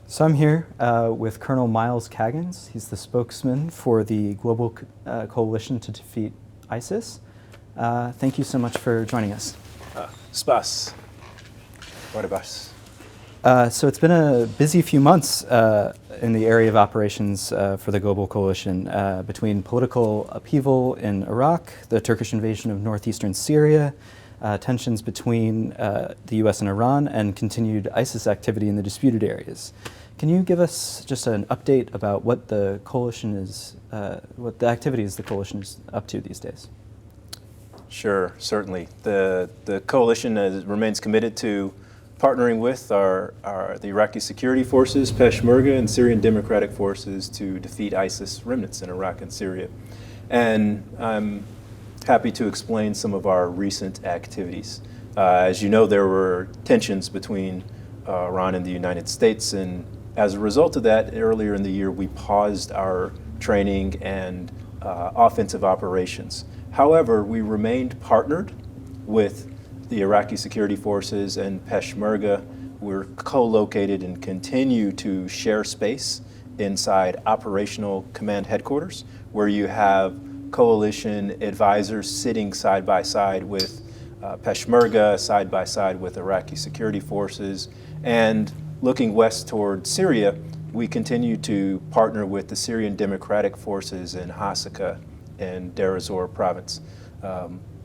So I'm here with Colonel Miles Kaggans. He's the spokesman for the Global Coalition to Defeat ISIS. Thank you so much for joining us. Spas. Barabas. So it's been a busy few months in the area of operations for the Global Coalition between political upheaval in Iraq, the Turkish invasion of northeastern Syria, tensions between the US and Iran, and continued ISIS activity in the disputed areas. Can you give us just an update about what the coalition is, what the activities the coalition is up to these days? Sure, certainly. The coalition remains committed to partnering with the Iraqi security forces, Peshmerga, and Syrian Democratic Forces to defeat ISIS remnants in Iraq and Syria. And I'm happy to explain some of our recent activities. As you know, there were tensions between Iran and the United States, and as a result of that, earlier in the year, we paused our training and offensive operations. However, we remained partnered with the Iraqi security forces and Peshmerga. We're co-located and continue to share space inside operational command headquarters, where you have coalition advisors sitting side by side with Peshmerga, side by side with Iraqi security forces. And looking west toward Syria, we continue to partner with the Syrian Democratic Forces in Hasaka and Deir ez-Zor province.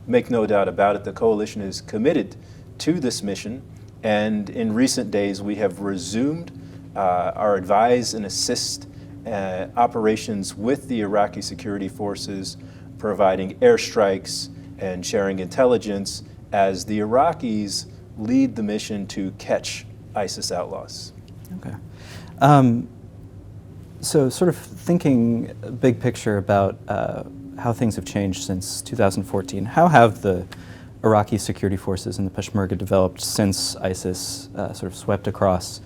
Make no doubt about it, the coalition is committed to this mission, and in recent days we have resumed our advise and assist operations with the Iraqi security forces, providing airstrikes and sharing intelligence as the Iraqis lead the mission to catch ISIS outlaws. Okay. So sort of thinking big picture about how things have changed since 2014, how have the Iraqi security forces and the Peshmerga developed since ISIS sort of swept across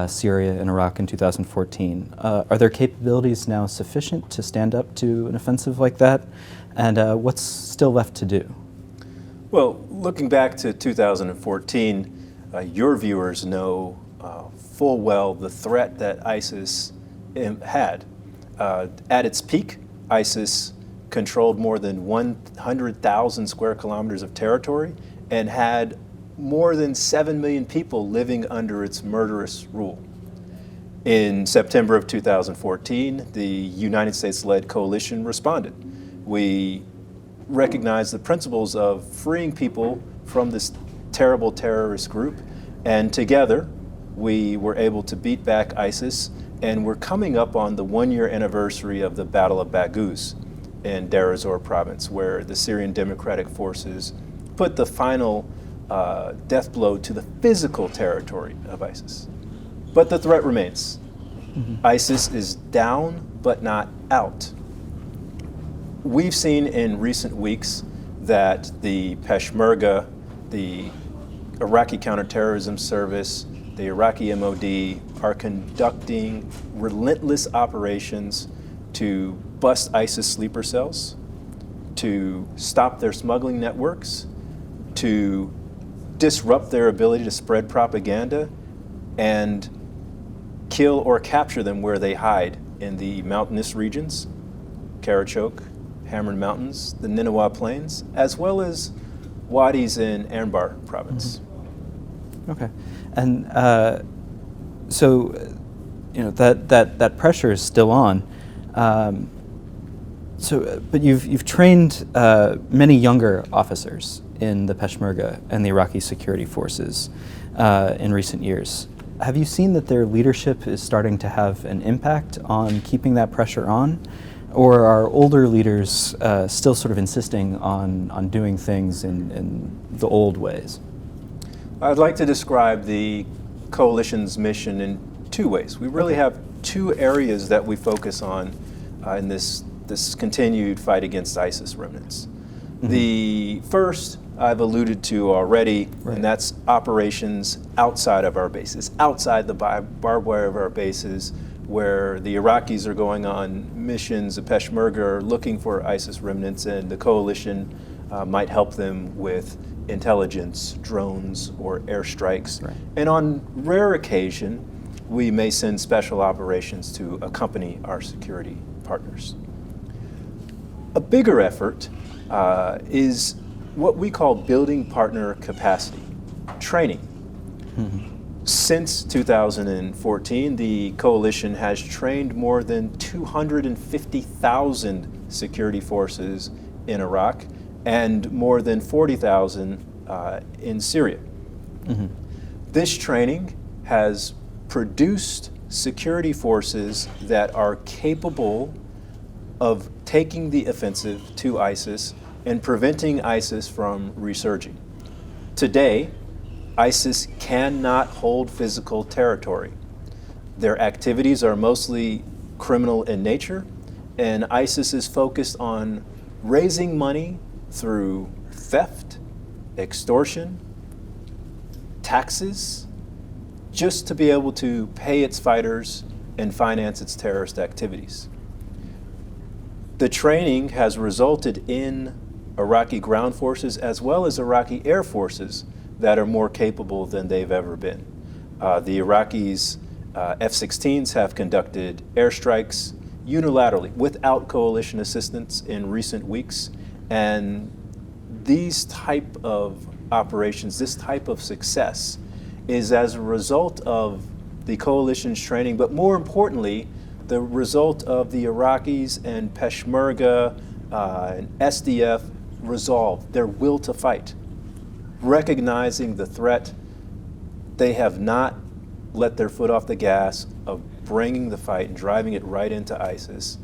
Syria and Iraq in 2014? Are their capabilities now sufficient to stand up to an offensive like that? And what's still left to do? Well, looking back to 2014, your viewers know full well the threat that ISIS had. At its peak, ISIS controlled more than 100,000 square kilometers of territory and had more than 7 million people living under its murderous rule. In September of 2014, the United States-led coalition responded. We recognized the principles of freeing people from this terrible terrorist group, and together we were able to beat back ISIS, and we're coming up on the 1-year anniversary of the Battle of Baghouz in Deir ez-Zor province, where the Syrian Democratic Forces put the final death blow to the physical territory of ISIS. But the threat remains. ISIS is down, but not out. We've seen in recent weeks that the Peshmerga, the Iraqi Counterterrorism Service, the Iraqi MOD are conducting relentless operations to bust ISIS sleeper cells, to stop their smuggling networks, to disrupt their ability to spread propaganda, and kill or capture them where they hide in the mountainous regions, Karachoke, Hamran Mountains, the Nineveh Plains, as well as wadis in Anbar province. Okay, and so you know that pressure is still on. But you've trained many younger officers in the Peshmerga and the Iraqi security forces in recent years. Have you seen that their leadership is starting to have an impact on keeping that pressure on? Or are older leaders still sort of insisting on doing things in the old ways? I'd like to describe the coalition's mission in two ways. We really have two areas that we focus on in this continued fight against ISIS remnants. The first I've alluded to already, and that's operations outside of our bases, outside the barbed wire of our bases, where the Iraqis are going on missions, the Peshmerga are looking for ISIS remnants, and the coalition might help them with intelligence, drones, or airstrikes. And on rare occasion, we may send special operations to accompany our security partners. A bigger effort is what we call building partner capacity, training. Since 2014, the coalition has trained more than 250,000 security forces in Iraq and more than 40,000 in Syria. This training has produced security forces that are capable of taking the offensive to ISIS and preventing ISIS from resurging. Today, ISIS cannot hold physical territory. Their activities are mostly criminal in nature, and ISIS is focused on raising money through theft, extortion, taxes, just to be able to pay its fighters and finance its terrorist activities. The training has resulted in Iraqi ground forces as well as Iraqi air forces that are more capable than they've ever been. The Iraqis' F-16s have conducted airstrikes unilaterally without coalition assistance in recent weeks, and these type of operations, this type of success is as a result of the coalition's training, but more importantly, the result of the Iraqis and Peshmerga and SDF resolve, their will to fight. Recognizing the threat, they have not let their foot off the gas of bringing the fight and driving it right into ISIS,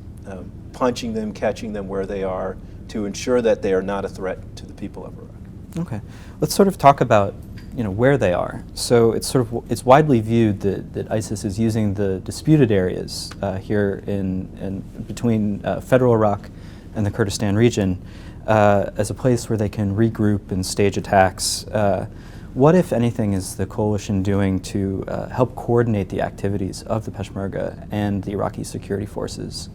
punching them, catching them where they are, to ensure that they are not a threat to the people of Iraq. Okay, let's sort of talk about where they are. So it's widely viewed that ISIS is using the disputed areas here in between federal Iraq and the Kurdistan region as a place where they can regroup and stage attacks. What, if anything, is the coalition doing to help coordinate the activities of the Peshmerga and the Iraqi security forces?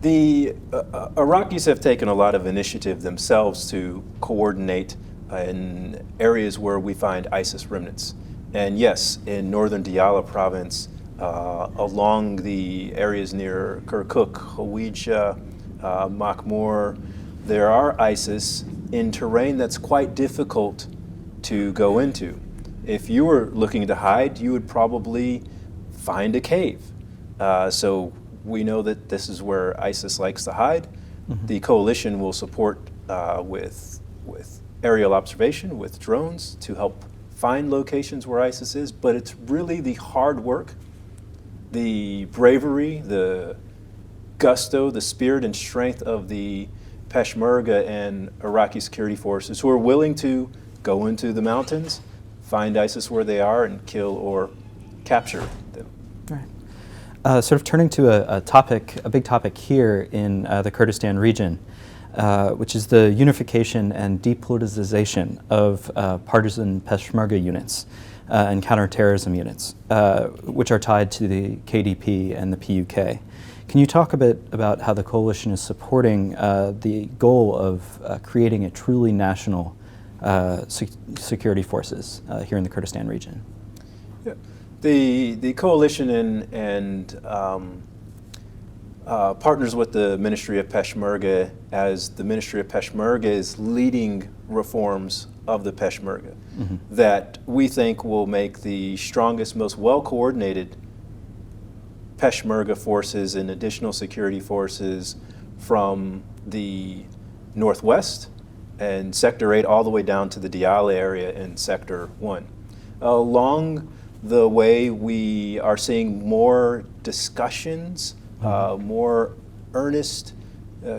The Iraqis have taken a lot of initiative themselves to coordinate in areas where we find ISIS remnants. And yes, in northern Diyala province, along the areas near Kirkuk, Hawija, Makhmur, there are ISIS in terrain that's quite difficult to go into. If you were looking to hide, you would probably find a cave. So we know that this is where ISIS likes to hide. The coalition will support with aerial observation, with drones, to help find locations where ISIS is, but it's really the hard work, the bravery, the gusto, the spirit and strength of the Peshmerga and Iraqi security forces who are willing to go into the mountains, find ISIS where they are, and kill or capture them. Right. Sort of turning to a big topic here in the Kurdistan region, which is the unification and depoliticization of partisan Peshmerga units and counterterrorism units, which are tied to the KDP and the PUK. Can you talk a bit about how the coalition is supporting the goal of creating a truly national security forces here in the Kurdistan region? Yeah. The coalition and partners with the Ministry of Peshmerga, as the Ministry of Peshmerga is leading reforms of the Peshmerga that we think will make the strongest, most well-coordinated Peshmerga forces and additional security forces from the northwest and Sector 8 all the way down to the Diyala area in Sector 1. Along the way, we are seeing more discussions, more earnest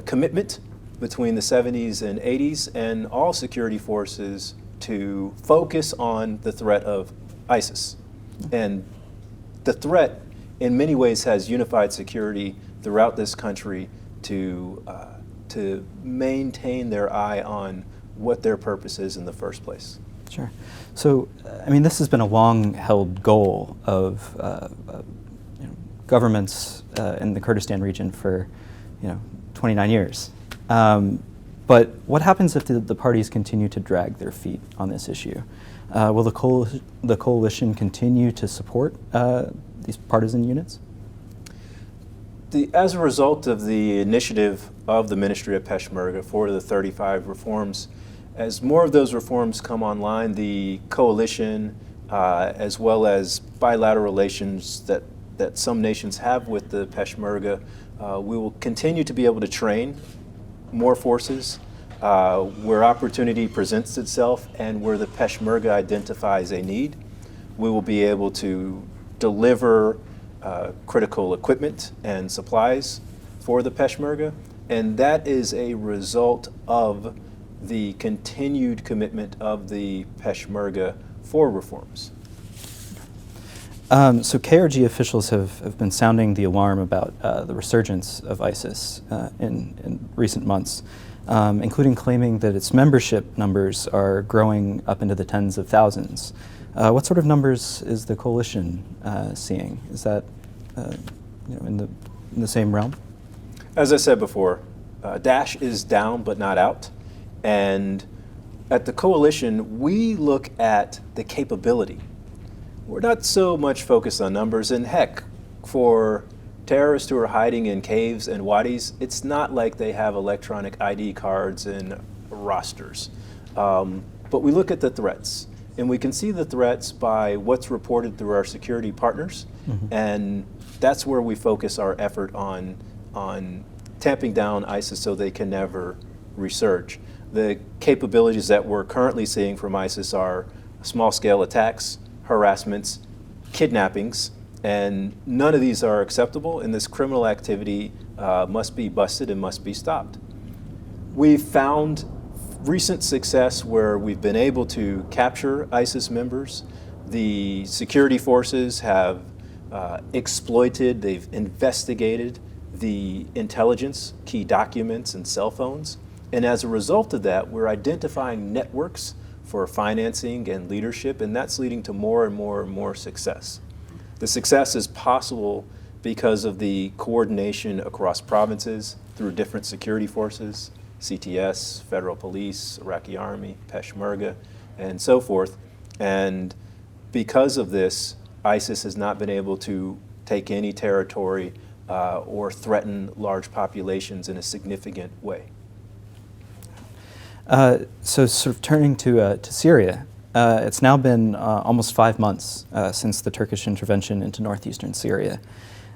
commitment between the 70s and 80s and all security forces to focus on the threat of ISIS. And the threat in many ways has unified security throughout this country to maintain their eye on what their purpose is in the first place. Sure. So, I mean, this has been a long-held goal of governments in the Kurdistan region for 29 years. But what happens if the parties continue to drag their feet on this issue? Will the coalition continue to support these partisan units? As a result of the initiative of the Ministry of Peshmerga for the 35 reforms, as more of those reforms come online, the coalition, as well as bilateral relations that some nations have with the Peshmerga, we will continue to be able to train more forces where opportunity presents itself and where the Peshmerga identifies a need. We will be able to deliver critical equipment and supplies for the Peshmerga, and that is a result of the continued commitment of the Peshmerga for reforms. So KRG officials have been sounding the alarm about the resurgence of ISIS in recent months, including claiming that its membership numbers are growing up into the tens of thousands. What sort of numbers is the coalition seeing? Is that in the same realm? As I said before, Daesh is down but not out. And at the coalition, we look at the capability. We're not so much focused on numbers. And heck, for terrorists who are hiding in caves and wadis, it's not like they have electronic ID cards and rosters. But we look at the threats. And we can see the threats by what's reported through our security partners. Mm-hmm. And that's where we focus our effort on tamping down ISIS so they can never resurge. The capabilities that we're currently seeing from ISIS are small-scale attacks, harassments, kidnappings, and none of these are acceptable, and this criminal activity must be busted and must be stopped. We've found recent success where we've been able to capture ISIS members. The security forces have exploited, they've investigated the intelligence, key documents, and cell phones. And as a result of that, we're identifying networks for financing and leadership, and that's leading to more and more and more success. The success is possible because of the coordination across provinces through different security forces, CTS, federal police, Iraqi army, Peshmerga, and so forth. And because of this, ISIS has not been able to take any territory or threaten large populations in a significant way. So sort of turning to Syria, it's now been almost 5 months since the Turkish intervention into northeastern Syria.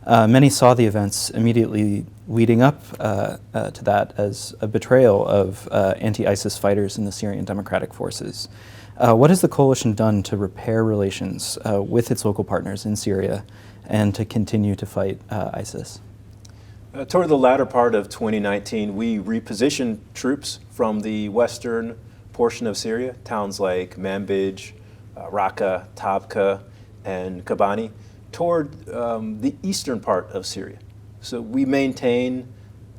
Many saw the events immediately leading up to that as a betrayal of anti-ISIS fighters in the Syrian Democratic Forces. What has the coalition done to repair relations with its local partners in Syria and to continue to fight ISIS? Toward the latter part of 2019, we repositioned troops from the western portion of Syria, towns like Manbij, Raqqa, Tabqa, and Kobani, toward the eastern part of Syria. So we maintain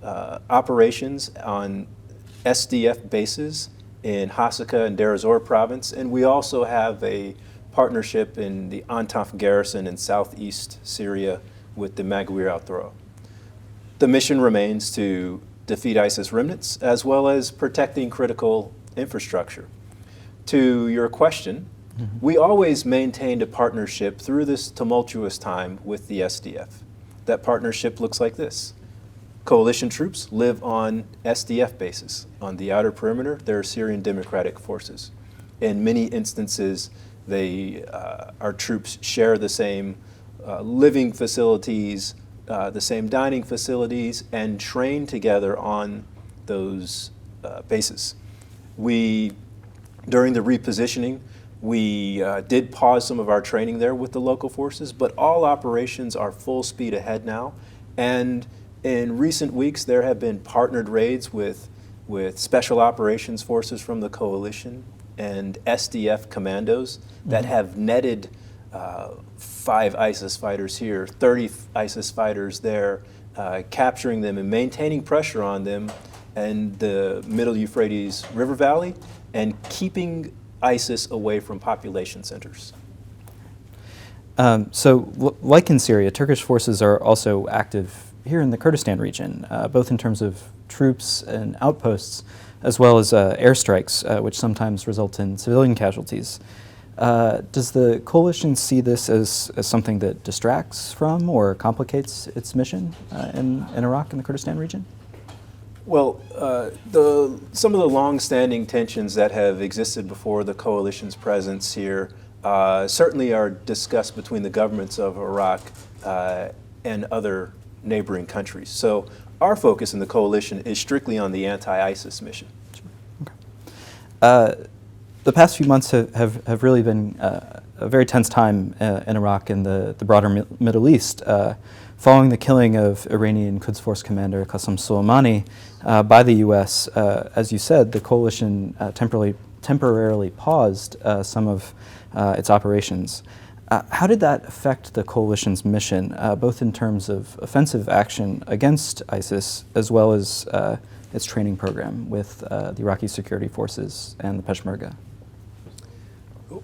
operations on SDF bases in Hasaka and Deir ez-Zor province, and we also have a partnership in the Antanf garrison in southeast Syria with the Maghwir al-Throa. The mission remains to defeat ISIS remnants as well as protecting critical infrastructure. To your question, we always maintained a partnership through this tumultuous time with the SDF. That partnership looks like this. Coalition troops live on SDF bases. On the outer perimeter, there are Syrian Democratic Forces. In many instances, our troops share the same living facilities, the same dining facilities, and train together on those bases. During the repositioning, we did pause some of our training there with the local forces, but all operations are full speed ahead now. And in recent weeks, there have been partnered raids with special operations forces from the coalition and SDF commandos that have netted 5 ISIS fighters here, 30 ISIS fighters there, capturing them and maintaining pressure on them in the Middle Euphrates River Valley and keeping ISIS away from population centers. Like in Syria, Turkish forces are also active here in the Kurdistan region, both in terms of troops and outposts, as well as airstrikes, which sometimes result in civilian casualties. Does the coalition see this as something that distracts from or complicates its mission in Iraq and the Kurdistan region? Well, some of the long-standing tensions that have existed before the coalition's presence here certainly are discussed between the governments of Iraq and other neighboring countries. So our focus in the coalition is strictly on the anti-ISIS mission. Okay. The past few months have really been a very tense time in Iraq and the broader Middle East. Following the killing of Iranian Quds Force commander Qasem Soleimani by the U.S., as you said, the coalition temporarily paused some of its operations. How did that affect the coalition's mission, both in terms of offensive action against ISIS as well as its training program with the Iraqi security forces and the Peshmerga?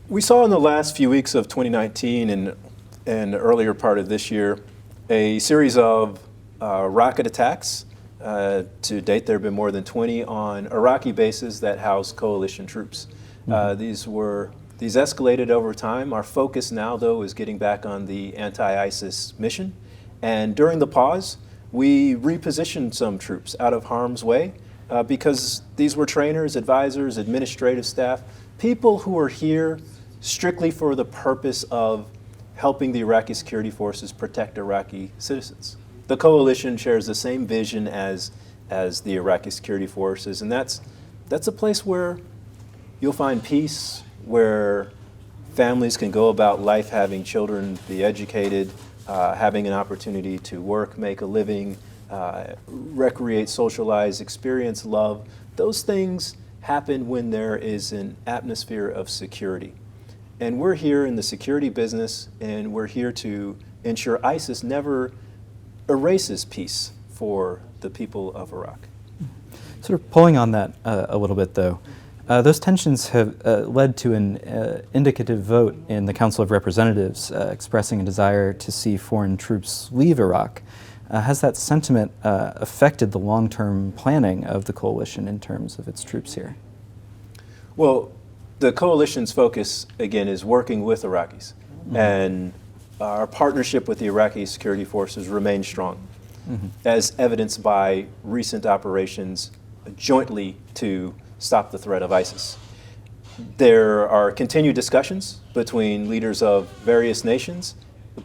We saw in the last few weeks of 2019 and the earlier part of this year a series of rocket attacks. To date, there have been more than 20 on Iraqi bases that house coalition troops. These escalated over time. Our focus now, though, is getting back on the anti-ISIS mission. And during the pause, we repositioned some troops out of harm's way because these were trainers, advisors, administrative staff, people who are here strictly for the purpose of helping the Iraqi security forces protect Iraqi citizens. The coalition shares the same vision as the Iraqi security forces, and that's a place where you'll find peace, where families can go about life having children, be educated, having an opportunity to work, make a living, recreate, socialize, experience love. Those things happen when there is an atmosphere of security. And we're here in the security business, and we're here to ensure ISIS never erases peace for the people of Iraq. Sort of pulling on that a little bit, though, those tensions have led to an indicative vote in the Council of Representatives expressing a desire to see foreign troops leave Iraq. Has that sentiment affected the long-term planning of the coalition in terms of its troops here? Well, the coalition's focus, again, is working with Iraqis. Mm-hmm. And our partnership with the Iraqi security forces remains strong, mm-hmm. as evidenced by recent operations jointly to stop the threat of ISIS. There are continued discussions between leaders of various nations,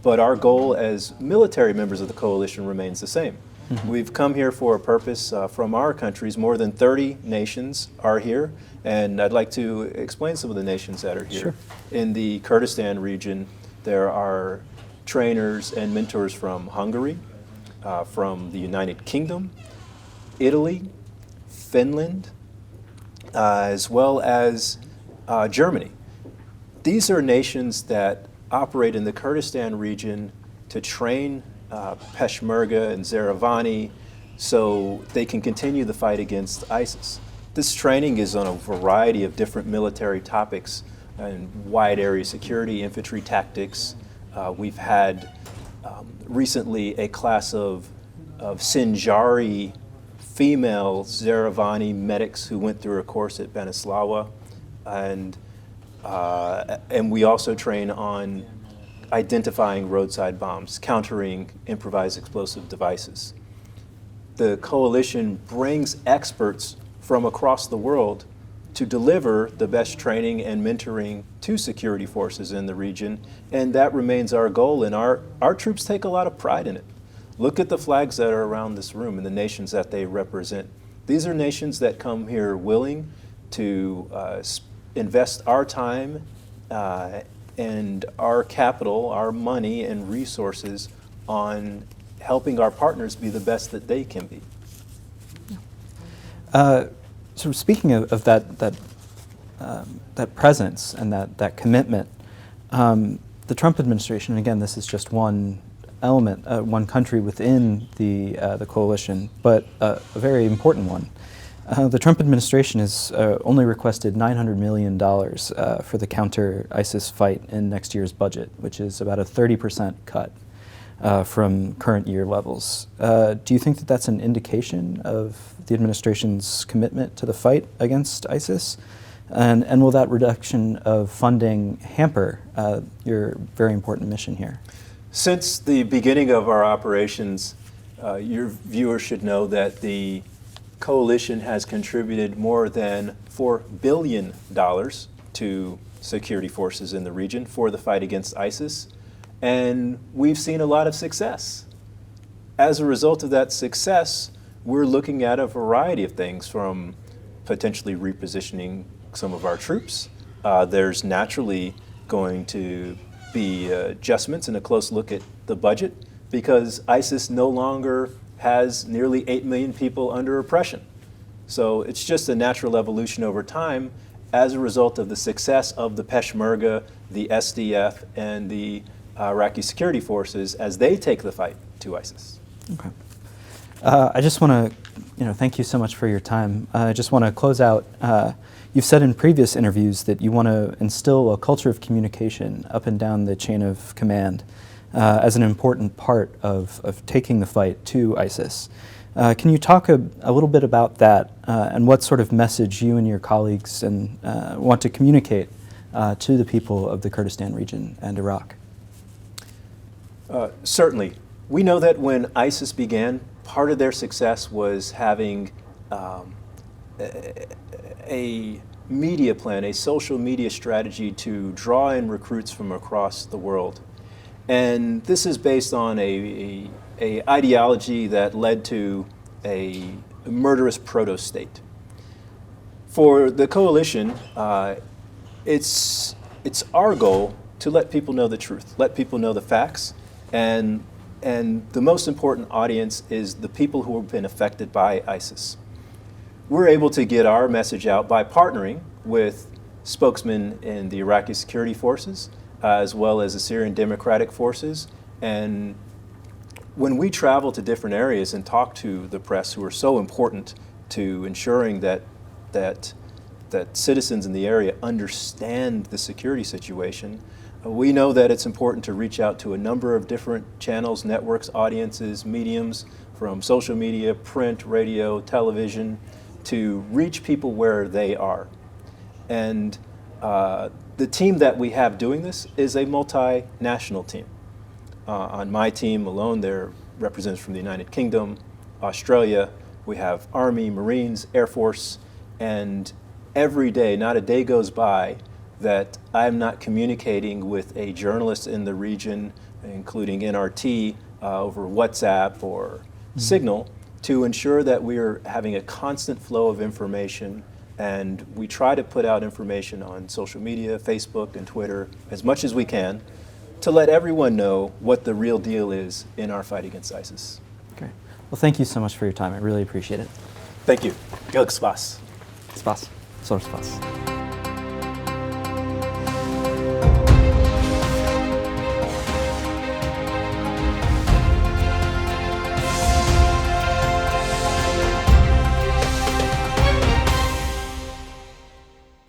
but our goal as military members of the coalition remains the same. Mm-hmm. We've come here for a purpose from our countries. More than 30 nations are here, and I'd like to explain some of the nations that are here. Sure. In the Kurdistan region, there are trainers and mentors from Hungary, from the United Kingdom, Italy, Finland, as well as Germany. These are nations that operate in the Kurdistan region to train Peshmerga and Zaravani so they can continue the fight against ISIS. This training is on a variety of different military topics and wide area security, infantry tactics. We've had recently a class of Sinjari female Zaravani medics who went through a course at Benislawa, and we also train on identifying roadside bombs, countering improvised explosive devices. The coalition brings experts from across the world to deliver the best training and mentoring to security forces in the region, and that remains our goal, and our troops take a lot of pride in it. Look at the flags that are around this room and the nations that they represent. These are nations that come here willing to invest our time and our capital, our money and resources on helping our partners be the best that they can be. So speaking of that presence and that commitment, the Trump administration, and again, this is just one element, one country within the coalition, but a very important one. The Trump administration has only requested $900 million for the counter-ISIS fight in next year's budget, which is about a 30% cut from current year levels. Do you think that that's an indication of the administration's commitment to the fight against ISIS? And will that reduction of funding hamper your very important mission here? Since the beginning of our operations, your viewers should know that the coalition has contributed more than $4 billion to security forces in the region for the fight against ISIS, and we've seen a lot of success. As a result of that success, we're looking at a variety of things, from potentially repositioning some of our troops. There's naturally going to be adjustments and a close look at the budget, because ISIS no longer has nearly 8 million people under oppression. So it's just a natural evolution over time as a result of the success of the Peshmerga, the SDF, and the Iraqi security forces as they take the fight to ISIS. Okay. I just want to, thank you so much for your time. I just want to close out. You've said in previous interviews that you want to instill a culture of communication up and down the chain of command as an important part of taking the fight to ISIS. Can you talk a little bit about that and what sort of message you and your colleagues want to communicate to the people of the Kurdistan region and Iraq? Certainly. We know that when ISIS began, part of their success was having a media plan, a social media strategy to draw in recruits from across the world. And this is based on a ideology that led to a murderous proto-state. For the coalition, it's our goal to let people know the truth, let people know the facts, and the most important audience is the people who have been affected by ISIS. We're able to get our message out by partnering with spokesmen in the Iraqi security forces, as well as the Syrian Democratic Forces. And when we travel to different areas and talk to the press, who are so important to ensuring that citizens in the area understand the security situation, we know that it's important to reach out to a number of different channels, networks, audiences, mediums, from social media, print, radio, television, to reach people where they are. And the team that we have doing this is a multinational team. On my team alone, there are representatives from the United Kingdom, Australia. We have Army, Marines, Air Force, and every day, not a day goes by that I'm not communicating with a journalist in the region, including NRT, over WhatsApp or Signal, to ensure that we're having a constant flow of information. And we try to put out information on social media, Facebook and Twitter, as much as we can, to let everyone know what the real deal is in our fight against ISIS. Okay. Well, thank you so much for your time. I really appreciate it. Thank you. Wielkie spas. Spas. Sor spas.